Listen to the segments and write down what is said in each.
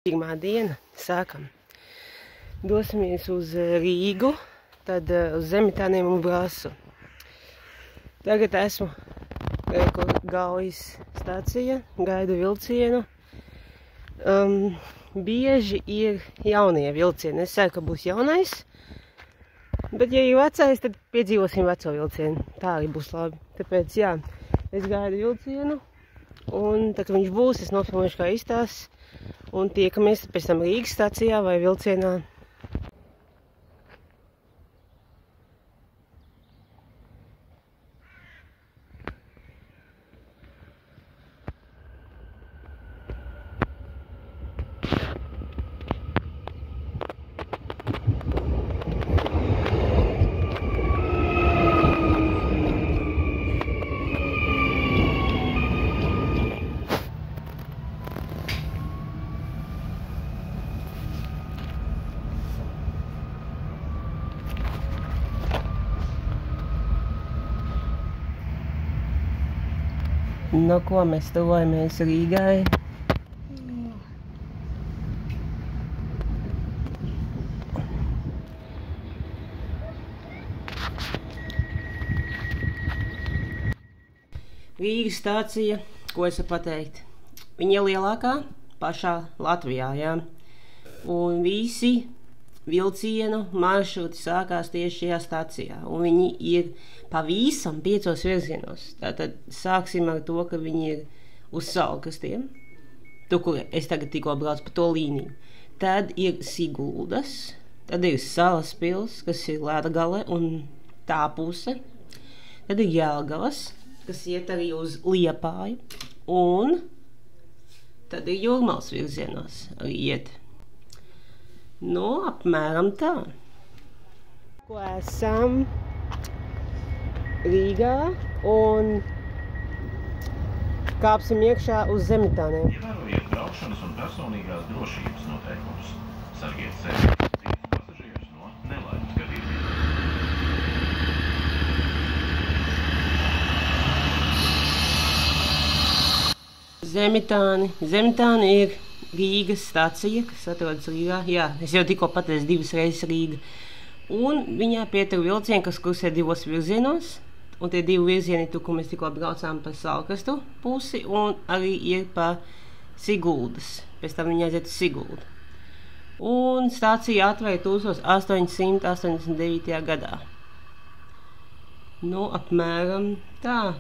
Pirmā diena, sākam. Dosimies uz Rīgu, tad uz Zemitāniem un Brasu. Tagad esmu Gaujas stācija, gaidu vilcienu. Bieži ir jaunie vilcieni. Es ceru, ka būs jaunais, bet ja ir vecais, tad piedzīvosim veco vilcienu. Tā arī būs labi. Tāpēc, jā, es gaidu vilcienu, un tad, kad viņš būs, es nofilmēšu, kā izstās. Un tiekamies pēc tam Rīgas stacijā vai vilcienā. No ko mēs tuvojamies Rīgai? Rīgas stācija, ko es varu pateikt? Viņa ir lielākā pašā Latvijā, jā. Un visi vilcienu maršruti sākās tieši šajā stācijā. Un viņi ir pavisam 5 virzienos. Tātad sāksim ar to, ka viņi ir uz Saulkastiem. Tur, kur es tagad tikko braucu pa to līniju. Tad ir Siguldas, tad ir Salaspils, kas ir Latgale un tā puse. Tad ir Jelgavas, kas iet arī uz Liepāju. Un tad ir Jūrmales virzienos arī iet. Nu, apmēram tā. Ko esam Rīgā un kāpsim iekšā uz Zemitāniem. Ievērojiet braukšanas un personīgās drošības noteikumus. Sargiet sevi un citus pasažierus no nelaimes gadījumiem. Zemitāni ir Rīgas stacija, kas atrodas Rīgā. Jā, es jau tikko pateicu 2 reizes Rīga. Un viņā pietur vilcieni, kas kursē 2 virzienos. Un tie 2 virzieni tur, kur mēs tikko braucām pa Saulkastu pusi, un arī ir pa Siguldas. Pēc tam viņi aiziet uz Siguldu. Un stācija atvēra 1889. gadā. Nu, apmēram tā.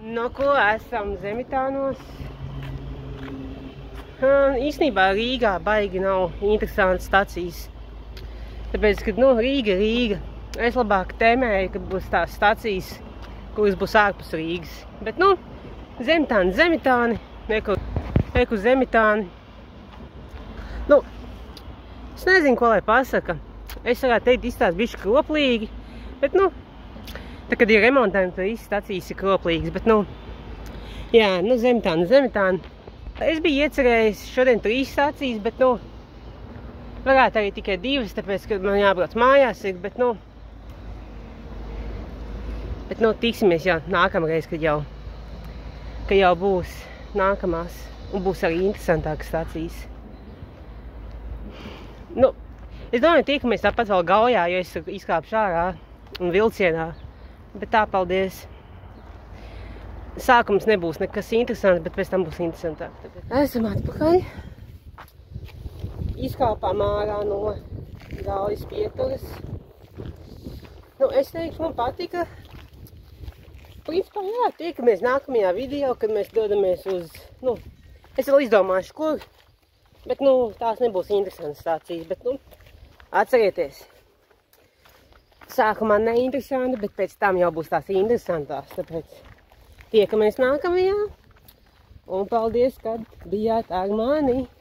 No ko esam Zemitānos? Īstenībā Rīgā baigi nav interesantas stacijas. Tāpēc, kad Rīga. Es labāk tēmēju, kad būs tās stacijas, kuras būs ārpus Rīgas. Bet, Zemitāni, eku Zemitāni. Es nezinu, ko lai pasaka. Es varētu teikt, izstās bišķi kroplīgi, bet, tad, kad ir remontējumi, tad visas stacijas ir kroplīgas, bet, Zemitāni. Es biju iecerējis šodien 3 stacijas, bet, varētu arī tikai 2, tāpēc, ka man jābrauc mājās ir, bet, tiksimies jau nākamreiz, kad jau būs nākamās, un būs arī interesantākas stacijas. Es domāju, tiekamies tāpat vēl Gaujā, jo es izkāpšu ārā un vilcienā. Bet tā, paldies. Sākums nebūs nekas interesants, bet pēc tam būs interesantāk. Esam atpakaļ. Izkāpām ārā no Gaujas pieturas. Es teikšu, man patika. Principā, jā, tiekamies nākamajā video, kad mēs dodamies uz, es vēl izdomāšu, kur, bet, tās nebūs interesantas stācijas, bet, atcerieties. Sākumā neinteresanti, bet pēc tam jau būs tās interesantās, tāpēc tiekamies nākamajā, un paldies, kad bijāt ar mani!